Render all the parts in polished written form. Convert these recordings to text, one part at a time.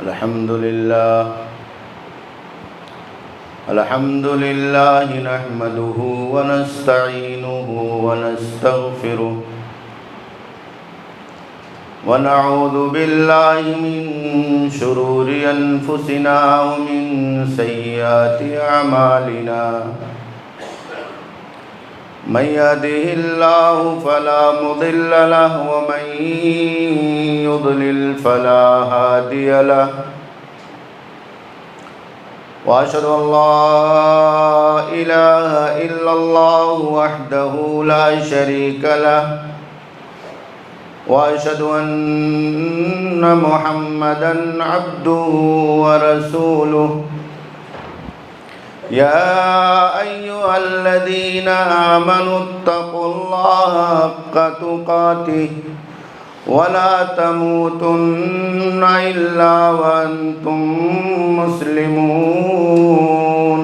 الحمد لله نحمده ونستعينه ونستغفره ونعوذ بالله من شرور أنفسنا ومن سيئات أعمالنا من يهده الله فلا مضل له ومن يضلل فلا هادي له وأشهد أن لا إله إلا الله وحده لا شريك له وأشهد أن محمدًا عبده ورسوله يا أيها الذين آمنوا اتقوا الله حق تقاته ولا تموتن إلا وأنتم مسلمون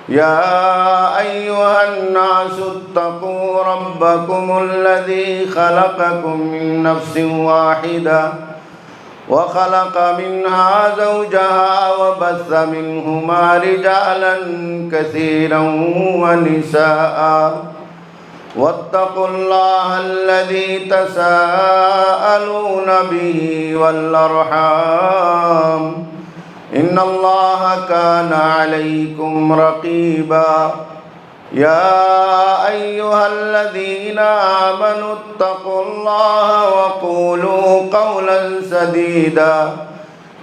يا أيها الناس اتقوا ربكم الذي خلقكم من نفس واحدة وخلق منها زوجها وبث منهما رجالا كثيرا ونساء واتقوا الله الذي تساءلون به والأرحام إن الله كان عليكم رقيبا يا أيها الذين آمنوا اتقوا الله وقولوا قولا سديدا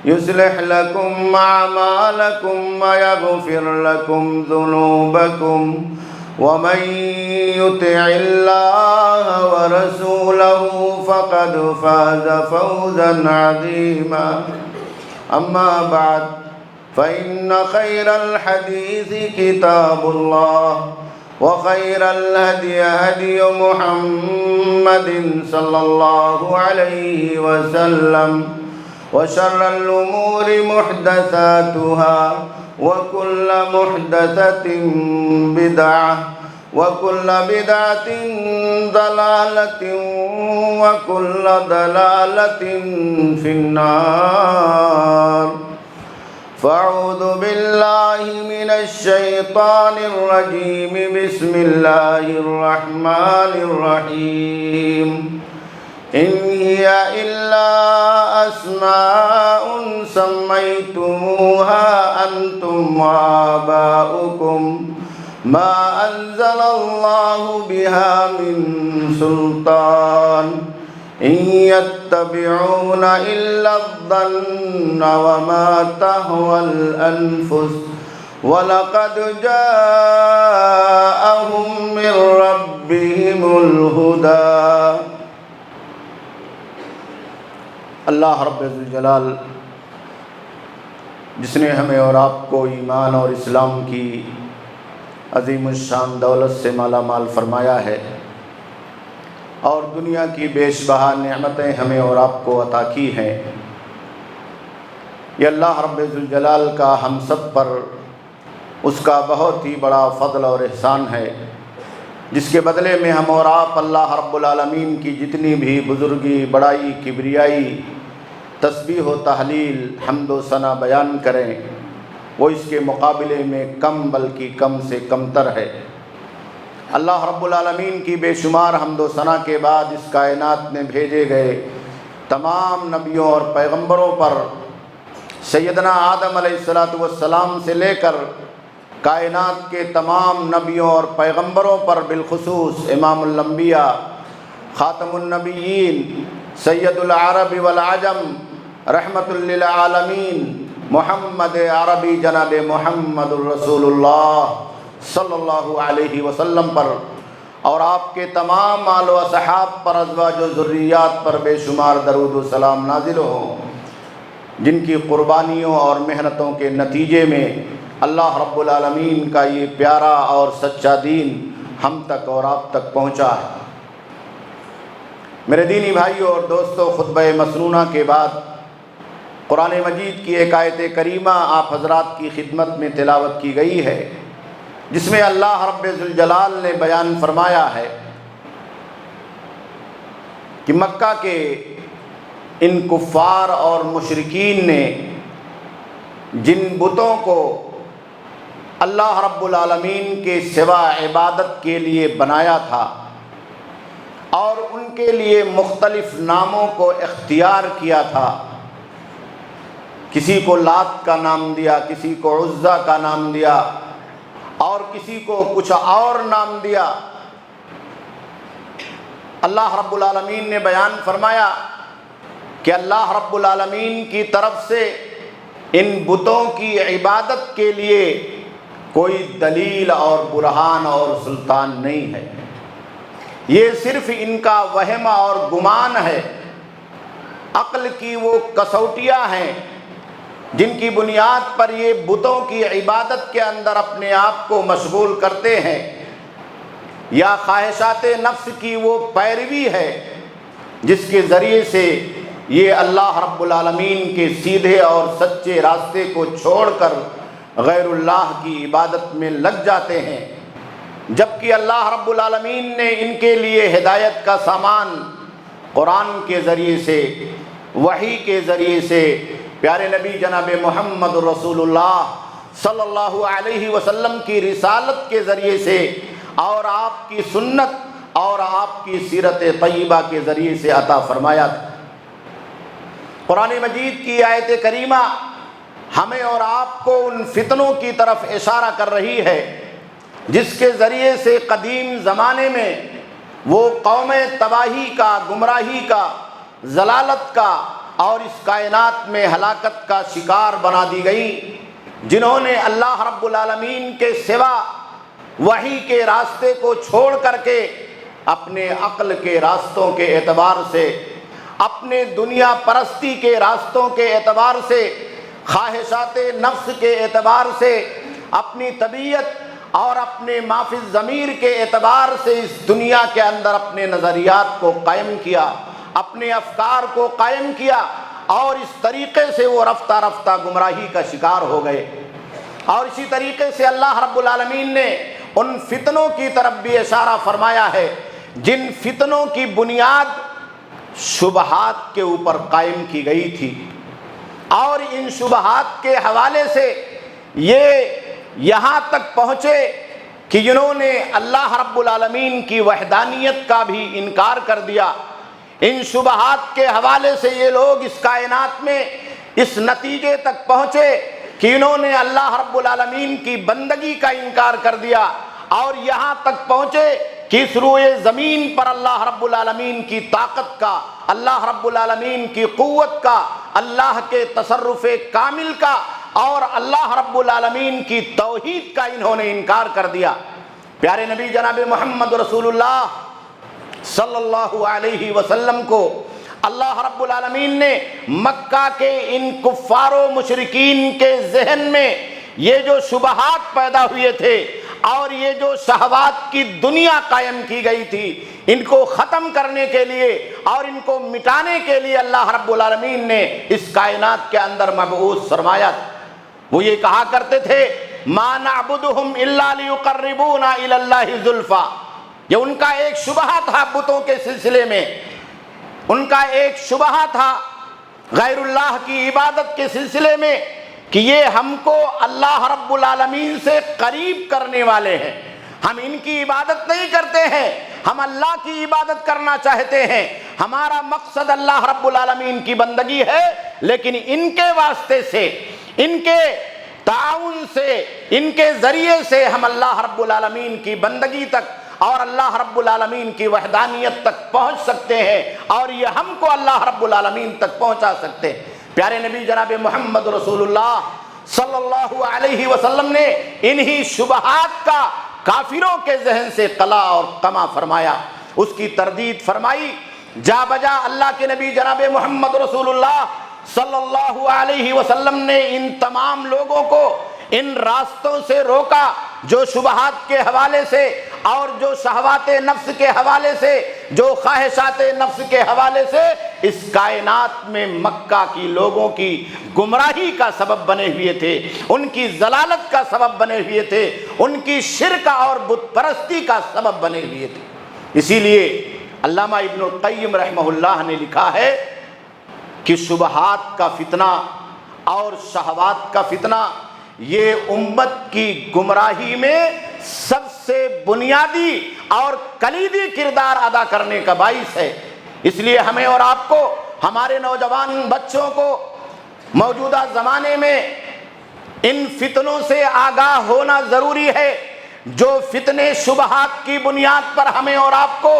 يصلح لكم أعمالكم ويغفر لكم ذنوبكم ومن يطع الله ورسوله فقد فاز فوزا عظيما أما بعد فإن خير الحديث كتاب الله وخير الهدي هدي محمد صلى الله عليه وسلم وشر الأمور محدثاتها وكل محدثة بدعة وكل بدعة ضلالة وكل ضلالة في النار فأعوذ بالله من الشيطان الرجيم بسم الله الرحمن الرحيم إن هي إلا أسماء سميتموها أنتم وآباؤكم ما أنزل الله بها من سلطان إن يتبعون إلا الظن وما تهوى الأنفس وَلَقَدْ جَاءَهُم مِّن رَّبِّهِمُ الْهُدَىٰ۔ اللہ رب ذوالجلال جس نے ہمیں اور آپ کو ایمان اور اسلام کی عظیم الشان دولت سے مالا مال فرمایا ہے اور دنیا کی بیش بہا نعمتیں ہمیں اور آپ کو عطا کی ہیں، یہ اللہ رب ذوالجلال کا ہم سب پر اس کا بہت ہی بڑا فضل اور احسان ہے، جس کے بدلے میں ہم اور آپ اللہ رب العالمین کی جتنی بھی بزرگی، بڑائی، کبریائی، تسبیح و تحلیل، حمد و ثنا بیان کریں، وہ اس کے مقابلے میں کم بلکہ کم سے کم تر ہے۔ اللہ رب العالمین کی بے شمار حمد و ثنا کے بعد اس کائنات میں بھیجے گئے تمام نبیوں اور پیغمبروں پر، سیدنا آدم علیہ السلام سے لے کر کائنات کے تمام نبیوں اور پیغمبروں پر، بالخصوص امام الانبیاء، خاتم النبیین، سید العرب والعجم، رحمت للعالمین، محمد عربی جناب محمد الرسول اللہ صلی اللہ علیہ وسلم پر اور آپ کے تمام آل و اصحاب پر، ازواج و ذریات پر بے شمار درود و سلام نازل ہوں، جن کی قربانیوں اور محنتوں کے نتیجے میں اللہ رب العالمین کا یہ پیارا اور سچا دین ہم تک اور آپ تک پہنچا ہے۔ میرے دینی بھائیوں اور دوستوں، خطبہ مسنونہ کے بعد قرآن مجید کی ایک آیت کریمہ آپ حضرات کی خدمت میں تلاوت کی گئی ہے، جس میں اللہ رب ذوالجلال نے بیان فرمایا ہے کہ مکہ کے ان کفار اور مشرکین نے جن بتوں کو اللہ رب العالمین کے سوا عبادت کے لیے بنایا تھا اور ان کے لیے مختلف ناموں کو اختیار کیا تھا، کسی کو لات کا نام دیا، کسی کو عزیٰ کا نام دیا اور کسی کو کچھ اور نام دیا، اللہ رب العالمین نے بیان فرمایا کہ اللہ رب العالمین کی طرف سے ان بتوں کی عبادت کے لیے کوئی دلیل اور برہان اور سلطان نہیں ہے، یہ صرف ان کا وہم اور گمان ہے، عقل کی وہ کسوٹیاں ہیں جن کی بنیاد پر یہ بتوں کی عبادت کے اندر اپنے آپ کو مشغول کرتے ہیں، یا خواہشات نفس کی وہ پیروی ہے جس کے ذریعے سے یہ اللہ رب العالمین کے سیدھے اور سچے راستے کو چھوڑ کر غیر اللہ کی عبادت میں لگ جاتے ہیں، جبکہ اللہ رب العالمین نے ان کے لیے ہدایت کا سامان قرآن کے ذریعے سے، وحی کے ذریعے سے، پیارے نبی جناب محمد رسول اللہ صلی اللہ علیہ وسلم کی رسالت کے ذریعے سے اور آپ کی سنت اور آپ کی سیرت طیبہ کے ذریعے سے عطا فرمایا تھا۔ قرآن مجید کی آیت کریمہ ہمیں اور آپ کو ان فتنوں کی طرف اشارہ کر رہی ہے جس کے ذریعے سے قدیم زمانے میں وہ قوم تباہی کا، گمراہی کا، ضلالت کا اور اس کائنات میں ہلاکت کا شکار بنا دی گئی، جنہوں نے اللہ رب العالمین کے سوا وحی کے راستے کو چھوڑ کر کے اپنے عقل کے راستوں کے اعتبار سے، اپنے دنیا پرستی کے راستوں کے اعتبار سے، خواہشات نفس کے اعتبار سے، اپنی طبیعت اور اپنے مافی الضمیر کے اعتبار سے اس دنیا کے اندر اپنے نظریات کو قائم کیا، اپنے افکار کو قائم کیا، اور اس طریقے سے وہ رفتہ رفتہ گمراہی کا شکار ہو گئے۔ اور اسی طریقے سے اللہ رب العالمین نے ان فتنوں کی طرف بھی اشارہ فرمایا ہے جن فتنوں کی بنیاد شبہات کے اوپر قائم کی گئی تھی، اور ان شبہات کے حوالے سے یہ یہاں تک پہنچے کہ جنہوں نے اللہ رب العالمین کی وحدانیت کا بھی انکار کر دیا، ان شبہات کے حوالے سے یہ لوگ اس کائنات میں اس نتیجے تک پہنچے کہ انہوں نے اللہ رب العالمین کی بندگی کا انکار کر دیا، اور یہاں تک پہنچے کہ اس روئے زمین پر اللہ رب العالمین کی طاقت کا، اللہ رب العالمین کی قوت کا، اللہ کے تصرف کامل کا اور اللہ رب العالمین کی توحید کا انہوں نے انکار کر دیا۔ پیارے نبی جناب محمد رسول اللہ صلی اللہ علیہ وسلم کو اللہ رب العالمین نے مکہ کے ان کفار و مشرکین کے ذہن میں یہ جو شبہات پیدا ہوئے تھے اور یہ جو شہوات کی دنیا قائم کی گئی تھی، ان کو ختم کرنے کے لیے اور ان کو مٹانے کے لیے اللہ رب العالمین نے اس کائنات کے اندر مبعوث فرمایا تھا۔ وہ یہ کہا کرتے تھے ما نعبدہم الا لیقربونا الی اللہ زلفا، یہ ان کا ایک شبہہ تھا بتوں کے سلسلے میں، ان کا ایک شبہہ تھا غیر اللہ کی عبادت کے سلسلے میں کہ یہ ہم کو اللہ رب العالمین سے قریب کرنے والے ہیں، ہم ان کی عبادت نہیں کرتے ہیں، ہم اللہ کی عبادت کرنا چاہتے ہیں، ہمارا مقصد اللہ رب العالمین کی بندگی ہے، لیکن ان کے واسطے سے، ان کے تعاون سے، ان کے ذریعے سے ہم اللہ رب العالمین کی بندگی تک اور اللہ رب العالمین کی وحدانیت تک پہنچ سکتے ہیں، اور یہ ہم کو اللہ رب العالمین تک پہنچا سکتے ہیں۔ پیارے نبی جناب محمد رسول اللہ صلی اللہ علیہ وسلم نے انہی شبہات کا کافروں کے ذہن سے قلا اور قمع فرمایا، اس کی تردید فرمائی۔ جا بجا اللہ کے نبی جناب محمد رسول اللہ صلی اللہ علیہ وسلم نے ان تمام لوگوں کو ان راستوں سے روکا جو شبہات کے حوالے سے اور جو شہوات نفس کے حوالے سے، جو خواہشات نفس کے حوالے سے اس کائنات میں مکہ کی لوگوں کی گمراہی کا سبب بنے ہوئے تھے، ان کی ضلالت کا سبب بنے ہوئے تھے، ان کی شرک اور بت پرستی کا سبب بنے ہوئے تھے۔ اسی لیے علامہ ابن القیم رحمہ اللہ نے لکھا ہے کہ شبہات کا فتنہ اور شہوات کا فتنہ یہ امت کی گمراہی میں سب سے بنیادی اور کلیدی کردار ادا کرنے کا باعث ہے۔ اس لیے ہمیں اور آپ کو، ہمارے نوجوان بچوں کو موجودہ زمانے میں ان فتنوں سے آگاہ ہونا ضروری ہے، جو فتنے شبہات کی بنیاد پر ہمیں اور آپ کو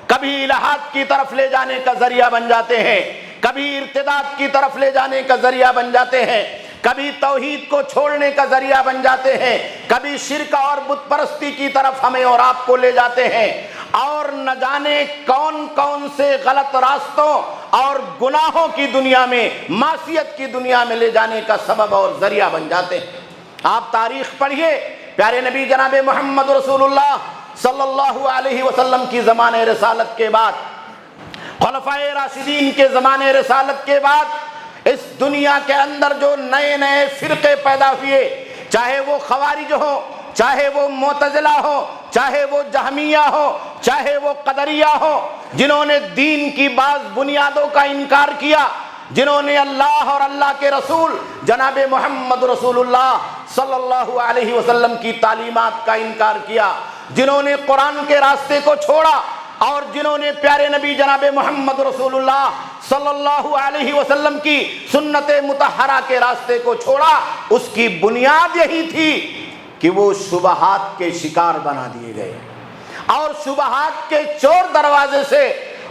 کبھی الحاد کی طرف لے جانے کا ذریعہ بن جاتے ہیں، کبھی ارتداد کی طرف لے جانے کا ذریعہ بن جاتے ہیں، کبھی توحید کو چھوڑنے کا ذریعہ بن جاتے ہیں، کبھی شرک اور بت پرستی کی طرف ہمیں اور آپ کو لے جاتے ہیں، اور نہ جانے کون کون سے غلط راستوں اور گناہوں کی دنیا میں، معصیت کی دنیا میں لے جانے کا سبب اور ذریعہ بن جاتے ہیں۔ آپ تاریخ پڑھیے، پیارے نبی جناب محمد رسول اللہ صلی اللہ علیہ وسلم کی زمانے رسالت کے بعد، خلفائے راشدین کے زمانے رسالت کے بعد اس دنیا کے اندر جو نئے نئے فرقے پیدا ہوئے، چاہے وہ خوارج ہو، چاہے وہ معتزلہ ہو، چاہے وہ جہمیہ ہو، چاہے وہ قدریہ ہو، جنہوں نے دین کی بعض بنیادوں کا انکار کیا، جنہوں نے اللہ اور اللہ کے رسول جناب محمد رسول اللہ صلی اللہ علیہ وسلم کی تعلیمات کا انکار کیا، جنہوں نے قرآن کے راستے کو چھوڑا، اور جنہوں نے پیارے نبی جناب محمد رسول اللہ صلی اللہ علیہ وسلم کی سنت مطہرہ کے راستے کو چھوڑا، اس کی بنیاد یہی تھی کہ وہ شبہات کے شکار بنا دیے گئے، اور شبہات کے چور دروازے سے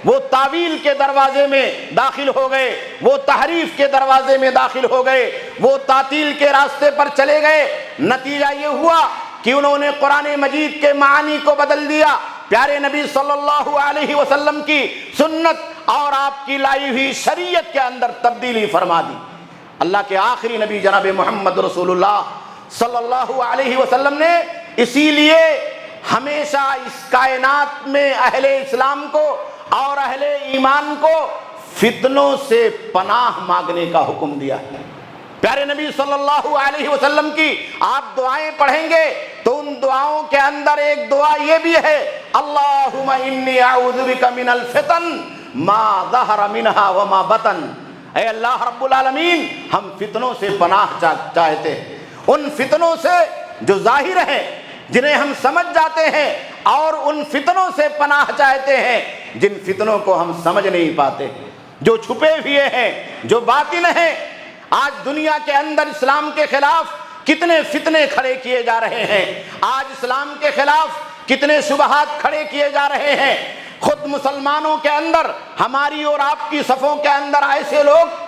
وہ تعویل کے دروازے میں داخل ہو گئے، وہ تحریف کے دروازے میں داخل ہو گئے، وہ تعطیل کے راستے پر چلے گئے۔ نتیجہ یہ ہوا کہ انہوں نے قرآن مجید کے معانی کو بدل دیا، پیارے نبی صلی اللہ علیہ وسلم کی سنت اور آپ کی لائی ہوئی شریعت کے اندر تبدیلی فرما دی۔ اللہ کے آخری نبی جناب محمد رسول اللہ صلی اللہ علیہ وسلم نے اسی لیے ہمیشہ اس کائنات میں اہل اسلام کو اور اہل ایمان کو فتنوں سے پناہ مانگنے کا حکم دیا۔ پیارے نبی صلی اللہ علیہ وسلم کی آپ دعائیں پڑھیں گے تو ان دعاؤں کے اندر ایک دعا یہ بھی ہے، اللہم انی اعوذ بک من الفتن ما ظہر منہا وما بطن، اے اللہ رب العالمین ہم فتنوں سے پناہ چاہتے ہیں، ان فتنوں سے جو ظاہر ہیں جنہیں ہم سمجھ جاتے ہیں، اور ان فتنوں سے پناہ چاہتے ہیں جن فتنوں کو ہم سمجھ نہیں پاتے، جو چھپے ہوئے ہیں، جو باطن ہیں۔ آج دنیا کے اندر اسلام کے خلاف کتنے فتنے کھڑے کیے جا رہے ہیں، آج اسلام کے خلاف کتنے شبہات کھڑے کیے جا رہے ہیں۔ خود مسلمانوں کے اندر، ہماری اور آپ کی صفوں کے اندر ایسے لوگ،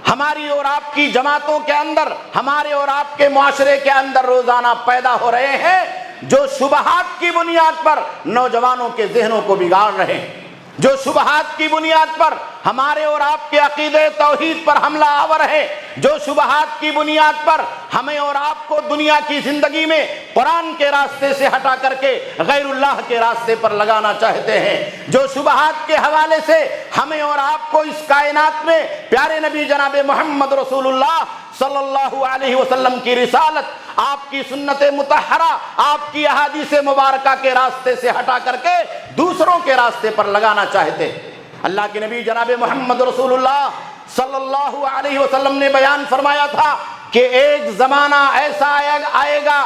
ہماری اور آپ کی جماعتوں کے اندر، ہمارے اور آپ کے معاشرے کے اندر روزانہ پیدا ہو رہے ہیں، جو شبہات کی بنیاد پر نوجوانوں کے ذہنوں کو بگاڑ رہے ہیں، جو شبہات کی بنیاد پر ہمارے اور آپ کے عقیدے توحید پر حملہ آور ہے، جو شبہات کی بنیاد پر ہمیں اور آپ کو دنیا کی زندگی میں قرآن کے راستے سے ہٹا کر کے غیر اللہ کے راستے پر لگانا چاہتے ہیں، جو شبہات کے حوالے سے ہمیں اور آپ کو اس کائنات میں پیارے نبی جناب محمد رسول اللہ صلی اللہ علیہ وسلم کی رسالت، آپ کی سنت مطہرہ، آپ کی احادیث مبارکہ کے راستے سے ہٹا کر کے دوسروں کے راستے پر لگانا چاہتے ہیں۔ اللہ کے نبی جناب محمد رسول اللہ صلی اللہ علیہ وسلم نے بیان فرمایا تھا کہ ایک زمانہ ایسا آئے گا،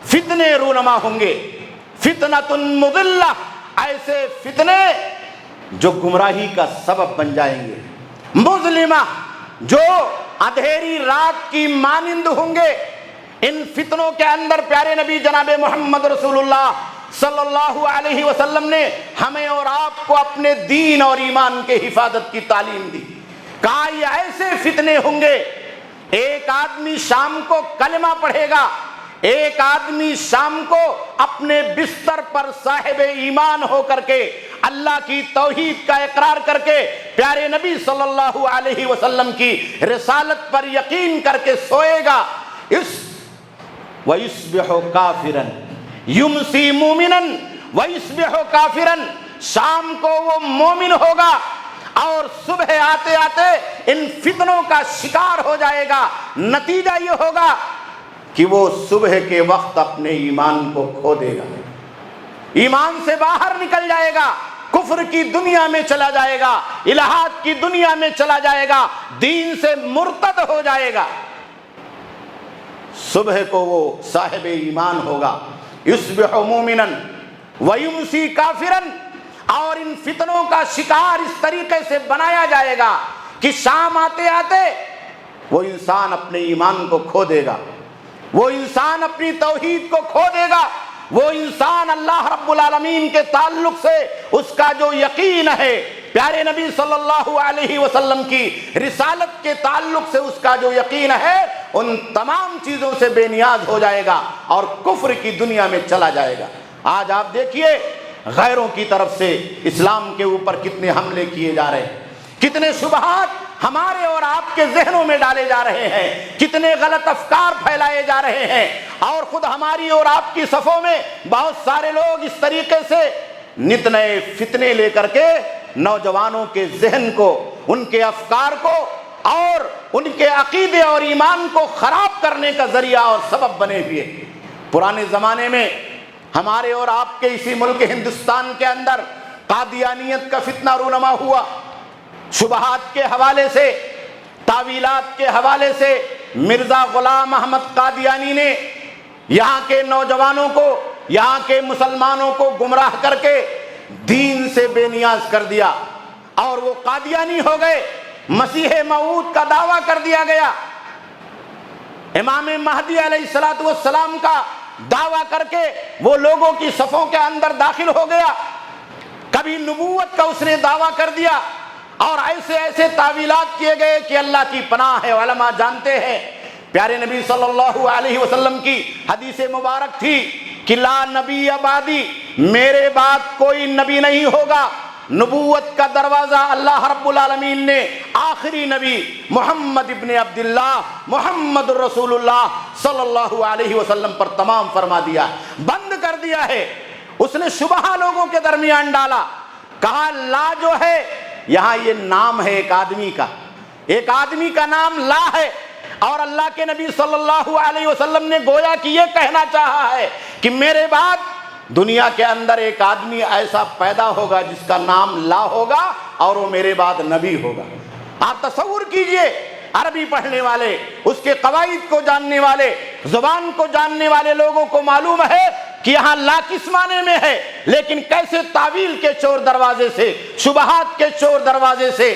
فتنے رونما ہوں گے، فتنۃ مضلہ، ایسے فتنے جو گمراہی کا سبب بن جائیں گے، مظلمہ، جو اندھیری رات کی مانند ہوں گے۔ ان فتنوں کے اندر پیارے نبی جناب محمد رسول اللہ صلی اللہ علیہ وسلم نے ہمیں اور آپ کو اپنے دین اور ایمان کے حفاظت کی تعلیم دی۔ کہا یہ ایسے فتنے ہوں گے، ایک آدمی شام کو کلمہ پڑھے گا، ایک آدمی شام کو اپنے بستر پر صاحب ایمان ہو کر کے اللہ کی توحید کا اقرار کر کے پیارے نبی صلی اللہ علیہ وسلم کی رسالت پر یقین کر کے سوئے گا، وَيُصْبِحُ كَافِرًا يُمْسِي مُؤْمِنًا وَيُصْبِحُ كَافِرًا، شام کو وہ مومن ہوگا اور صبح آتے آتے ان فتنوں کا شکار ہو جائے گا۔ نتیجہ یہ ہوگا کہ وہ صبح کے وقت اپنے ایمان کو کھو دے گا، ایمان سے باہر نکل جائے گا، کفر کی دنیا میں چلا جائے گا، الہات کی دنیا میں چلا جائے گا، دین سے مرتد ہو جائے گا۔ صبح کو وہ صاحب ایمان ہوگا، یصبح مومنا ویمسی کافرا، اور ان فتنوں کا شکار اس طریقے سے بنایا جائے گا کہ شام آتے آتے وہ انسان اپنے ایمان کو کھو دے گا، وہ انسان اپنی توحید کو کھو دے گا، وہ انسان اللہ رب العالمین کے تعلق سے اس کا جو یقین ہے، پیارے نبی صلی اللہ علیہ وسلم کی رسالت کے تعلق سے اس کا جو یقین ہے، ان تمام چیزوں سے بے نیاز ہو جائے گا اور کفر کی دنیا میں چلا جائے گا۔ آج آپ دیکھیے غیروں کی طرف سے اسلام کے اوپر کتنے حملے کیے جا رہے ہیں، کتنے شبہات ہمارے اور آپ کے ذہنوں میں ڈالے جا رہے ہیں، کتنے غلط افکار پھیلائے جا رہے ہیں، اور خود ہماری اور آپ کی صفوں میں بہت سارے لوگ اس طریقے سے نت نئے فتنے لے کر کے نوجوانوں کے ذہن کو، ان کے افکار کو اور ان کے عقیدے اور ایمان کو خراب کرنے کا ذریعہ اور سبب بنے ہوئے۔ پرانے زمانے میں ہمارے اور آپ کے اسی ملک ہندوستان کے اندر قادیانیت کا فتنہ رونما ہوا، شبہات کے حوالے سے، تعویلات کے حوالے سے مرزا غلام احمد قادیانی نے یہاں کے نوجوانوں کو، یہاں کے مسلمانوں کو گمراہ کر کے دین سے بے نیاز کر دیا، اور وہ قادیانی ہو گئے، مسیح موعود کا دعویٰ کر دیا گیا، امام مہدی علیہ السلام کا دعویٰ کر کے وہ لوگوں کی صفوں کے اندر داخل ہو گیا، کبھی نبوت کا اس نے دعویٰ کر دیا، اور ایسے ایسے تعویلات کیے گئے کہ اللہ کی پناہ ہے، علماء جانتے ہیں پیارے نبی صلی اللہ علیہ وسلم کی حدیث مبارک تھی کہ لا نبی بعدی، میرے بعد کوئی نبی نہیں ہوگا۔ نبوت کا دروازہ اللہ رب العالمین نے آخری نبی محمد ابن عبداللہ محمد رسول اللہ صلی اللہ علیہ وسلم پر تمام فرما دیا، بند کر دیا ہے۔ اس نے شبہ لوگوں کے درمیان ڈالا، کہا لا جو ہے یہاں یہ نام ہے ایک آدمی کا، ایک آدمی کا نام لا ہے، اور اللہ کے نبی صلی اللہ علیہ وسلم نے گویا کہ یہ کہنا چاہا ہے کہ میرے بعد دنیا کے اندر ایک آدمی ایسا پیدا ہوگا جس کا نام لا ہوگا اور وہ میرے بعد نبی ہوگا۔ آپ تصور کیجئے، عربی پڑھنے والے، اس کے قواعد کو جاننے والے، زبان کو جاننے والے لوگوں کو معلوم ہے کہ یہاں لا کس معنی میں ہے، لیکن کیسے تعویل کے چور دروازے سے، شبہات کے چور دروازے سے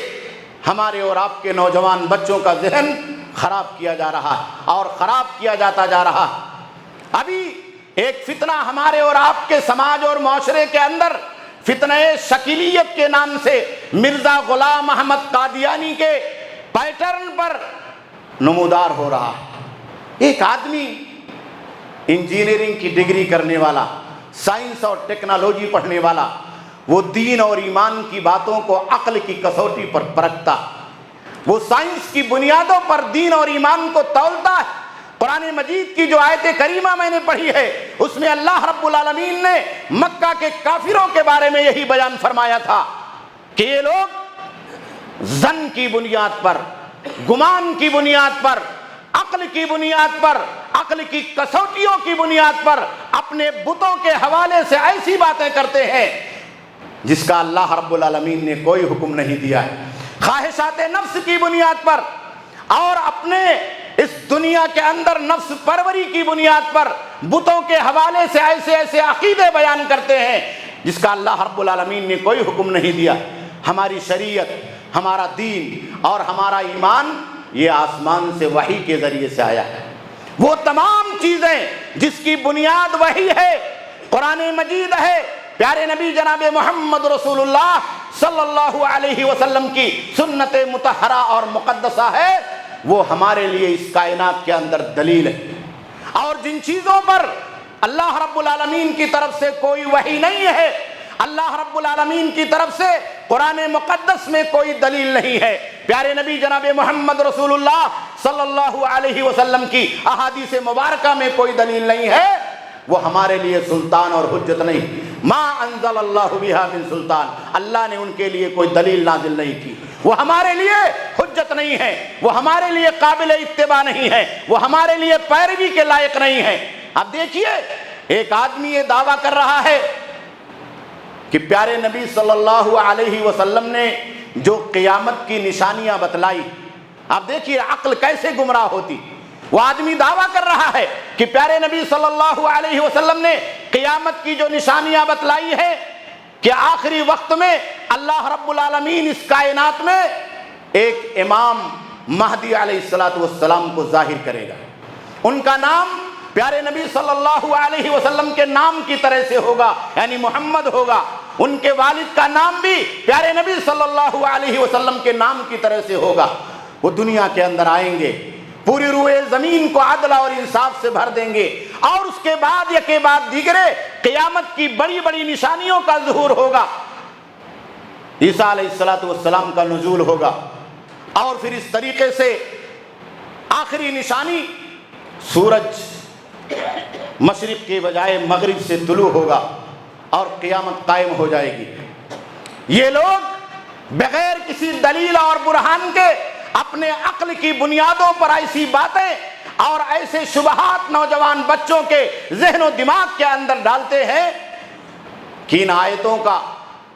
ہمارے اور آپ کے نوجوان بچوں کا ذہن خراب کیا جا رہا ہے اور خراب کیا جاتا جا رہا ہے۔ ابھی ایک فتنہ ہمارے اور آپ کے سماج اور معاشرے کے اندر فتنہ شکیلیت کے نام سے مرزا غلام احمد قادیانی کے پیٹرن پر نمودار ہو رہا ہے۔ ایک آدمی انجینئرنگ کی ڈگری کرنے والا، سائنس اور ٹیکنالوجی پڑھنے والا، وہ دین اور ایمان کی باتوں کو عقل کی کسوٹی پر پرکھتا، وہ سائنس کی بنیادوں پر دین اور ایمان کو تولتا ہے۔ قرآن مجید کی جو آیت کریمہ میں نے پڑھی ہے، اس میں اللہ رب العالمین نے مکہ کے کافروں کے بارے میں یہی بیان فرمایا تھا کہ یہ لوگ ظن کی بنیاد پر، گمان کی بنیاد پر، عقل کی بنیاد پر، عقل کی کسوٹیوں کی بنیاد پر اپنے بتوں کے حوالے سے ایسی باتیں کرتے ہیں جس کا اللہ رب العالمین نے کوئی حکم نہیں دیا ہے، خواہشات نفس کی بنیاد پر، اور اپنے اس دنیا کے اندر نفس پروری کی بنیاد پر بتوں کے حوالے سے ایسے ایسے عقیدے بیان کرتے ہیں جس کا اللہ رب العالمین نے کوئی حکم نہیں دیا۔ ہماری شریعت، ہمارا دین اور ہمارا ایمان یہ آسمان سے وحی کے ذریعے سے آیا ہے۔ وہ تمام چیزیں جس کی بنیاد وحی ہے، قرآن مجید ہے، پیارے نبی جناب محمد رسول اللہ صلی اللہ علیہ وسلم کی سنت مطہرہ اور مقدسہ ہے، وہ ہمارے لیے اس کائنات کے اندر دلیل ہے۔ اور جن چیزوں پر اللہ رب العالمین کی طرف سے کوئی وحی نہیں ہے، اللہ رب العالمین کی طرف سے قرآن مقدس میں کوئی دلیل نہیں ہے، پیارے نبی جناب محمد رسول اللہ صلی اللہ علیہ وسلم کی احادیث مبارکہ میں کوئی دلیل نہیں ہے، وہ ہمارے لیے سلطان اور حجت نہیں۔ ما انزل اللہ بہا من سلطان، اللہ نے ان کے لیے کوئی دلیل نازل نہیں کی، وہ ہمارے لیے حجت نہیں ہے، وہ ہمارے لیے قابل اتباع نہیں ہے، وہ ہمارے لیے پیروی کے لائق نہیں ہے۔ اب دیکھیے، ایک آدمی یہ دعویٰ کر رہا ہے کہ پیارے نبی صلی اللہ علیہ وسلم نے جو قیامت کی نشانیاں بتلائی، آپ دیکھیے عقل کیسے گمراہ ہوتی۔ وہ آدمی دعویٰ کر رہا ہے کہ پیارے نبی صلی اللہ علیہ وسلم نے قیامت کی جو نشانیاں بتلائی ہے کہ آخری وقت میں اللہ رب العالمین اس کائنات میں ایک امام مہدی علیہ السلام کو ظاہر کرے گا، ان کا نام پیارے نبی صلی اللہ علیہ وسلم کے نام کی طرح سے ہوگا، یعنی محمد ہوگا، ان کے والد کا نام بھی پیارے نبی صلی اللہ علیہ وسلم کے نام کی طرح سے ہوگا۔ وہ دنیا کے اندر آئیں گے، پوری روئے زمین کو عدل اور انصاف سے بھر دیں گے، اور اس کے بعد یکے بعد دیگرے قیامت کی بڑی بڑی نشانیوں کا ظہور ہوگا۔ عیسیٰ علیہ السلام کا نزول ہوگا، اور پھر اس طریقے سے آخری نشانی سورج مشرق کے بجائے مغرب سے طلوع ہوگا اور قیامت قائم ہو جائے گی۔ یہ لوگ بغیر کسی دلیل اور برہان کے اپنے عقل کی بنیادوں پر ایسی باتیں اور ایسے شبہات نوجوان بچوں کے ذہن و دماغ کے اندر ڈالتے ہیں کہ ان آیتوں کا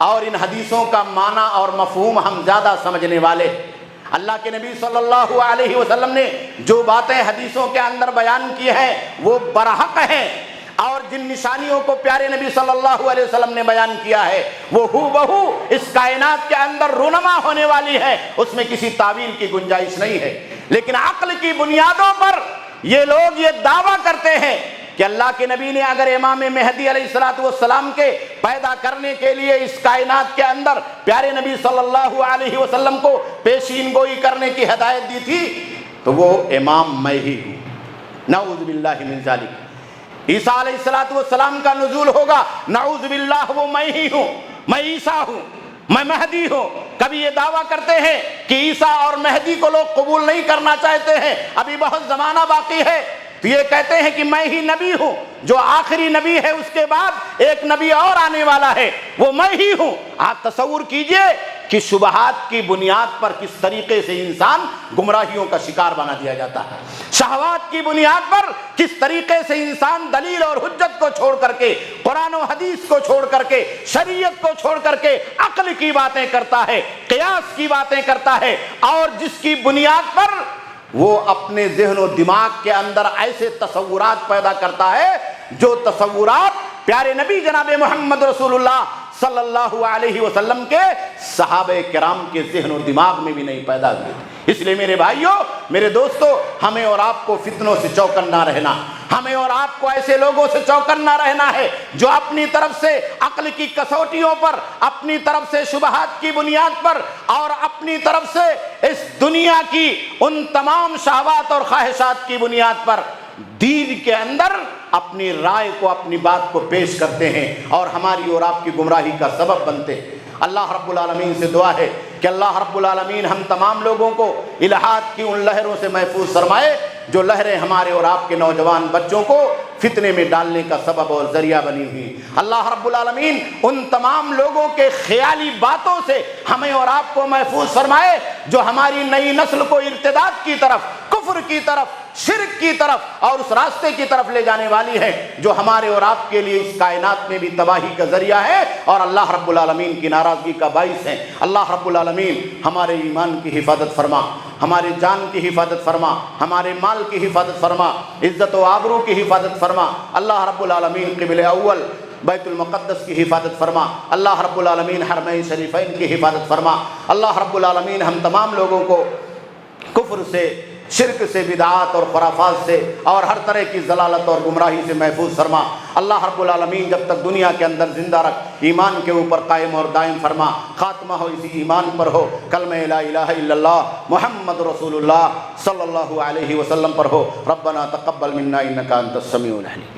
اور ان حدیثوں کا معنی اور مفہوم ہم زیادہ سمجھنے والے۔ اللہ کے نبی صلی اللہ علیہ وسلم نے جو باتیں حدیثوں کے اندر بیان کی ہیں وہ برحق ہیں، اور جن نشانیوں کو پیارے نبی صلی اللہ علیہ وسلم نے بیان کیا ہے وہ ہو بہو اس کائنات کے اندر رونما ہونے والی ہے، اس میں کسی تعویل کی گنجائش نہیں ہے۔ لیکن عقل کی بنیادوں پر یہ لوگ یہ دعویٰ کرتے ہیں کہ اللہ کے نبی نے اگر امام مہدی علیہ السلام کے پیدا کرنے کے لیے اس کائنات کے اندر پیارے نبی صلی اللہ علیہ وسلم کو پیشین گوئی کرنے کی ہدایت دی تھی تو وہ امام میں ہی ہوں، نعوذ باللہ من ذالک۔ عیسیٰ علیہ السلام کا نزول ہوگا، نعوذ باللہ وہ میں ہی ہوں، میں عیسیٰ ہوں، میں مہدی ہوں۔ کبھی یہ دعویٰ کرتے ہیں کہ عیسیٰ اور مہدی کو لوگ قبول نہیں کرنا چاہتے ہیں، ابھی بہت زمانہ باقی ہے، تو یہ کہتے ہیں کہ میں ہی نبی ہوں، جو آخری نبی ہے اس کے بعد ایک نبی اور آنے والا ہے، وہ میں ہی ہوں۔ آپ تصور کیجئے کہ شبہات کی بنیاد پر کس طریقے سے انسان گمراہیوں کا شکار بنا دیا جاتا ہے، شہوات کی بنیاد پر کس طریقے سے انسان دلیل اور حجت کو چھوڑ کر کے، قرآن و حدیث کو چھوڑ کر کے، شریعت کو چھوڑ کر کے عقل کی باتیں کرتا ہے، قیاس کی باتیں کرتا ہے، اور جس کی بنیاد پر وہ اپنے ذہن و دماغ کے اندر ایسے تصورات پیدا کرتا ہے جو تصورات پیارے نبی جناب محمد رسول اللہ صلی اللہ علیہ وسلم کے صحابہ کرام کے ذہن و دماغ میں بھی نہیں پیدا ہوئے۔ اس لیے میرے بھائیوں، میرے دوستو، ہمیں اور آپ کو فتنوں سے چوکنا رہنا، ہمیں اور آپ کو ایسے لوگوں سے چوکنا رہنا ہے جو اپنی طرف سے عقل کی کسوٹیوں پر، اپنی طرف سے شبہات کی بنیاد پر، اور اپنی طرف سے اس دنیا کی ان تمام شہوات اور خواہشات کی بنیاد پر دین کے اندر اپنی رائے کو، اپنی بات کو پیش کرتے ہیں اور ہماری اور آپ کی گمراہی کا سبب بنتے ہیں۔ اللہ رب العالمین سے دعا ہے کہ اللہ رب العالمین ہم تمام لوگوں کو الہات کی ان لہروں سے محفوظ فرمائے جو لہریں ہمارے اور آپ کے نوجوان بچوں کو فتنے میں ڈالنے کا سبب اور ذریعہ بنی ہوئی۔ اللہ رب العالمین ان تمام لوگوں کے خیالی باتوں سے ہمیں اور آپ کو محفوظ فرمائے جو ہماری نئی نسل کو ارتداد کی طرف، کفر کی طرف، شرک کی طرف اور اس راستے کی طرف لے جانے والی ہے جو ہمارے اور آپ کے لیے اس کائنات میں بھی تباہی کا ذریعہ ہے اور اللہ رب العالمین کی ناراضگی کا باعث ہے۔ اللہ رب العالمین ہمارے ایمان کی حفاظت فرما، ہمارے جان کی حفاظت فرما، ہمارے مال کی حفاظت فرما، عزت و آبرو کی حفاظت فرما۔ اللہ رب العالمین قبلہ اول بیت المقدس کی حفاظت فرما، اللہ رب العالمین حرمین شریفین کی حفاظت فرما۔ اللہ رب العالمین ہم تمام لوگوں کو کفر سے، شرک سے، بدعات اور خرافات سے اور ہر طرح کی ضلالت اور گمراہی سے محفوظ فرما۔ اللہ رب العالمین جب تک دنیا کے اندر زندہ رکھ، ایمان کے اوپر قائم اور دائم فرما، خاتمہ ہو اسی ایمان پر ہو، کلمہ لا الہ الا اللہ محمد رسول اللہ صلی اللہ علیہ وسلم پر ہو۔ ربنا تقبل منا انک انت السمیع العلیم۔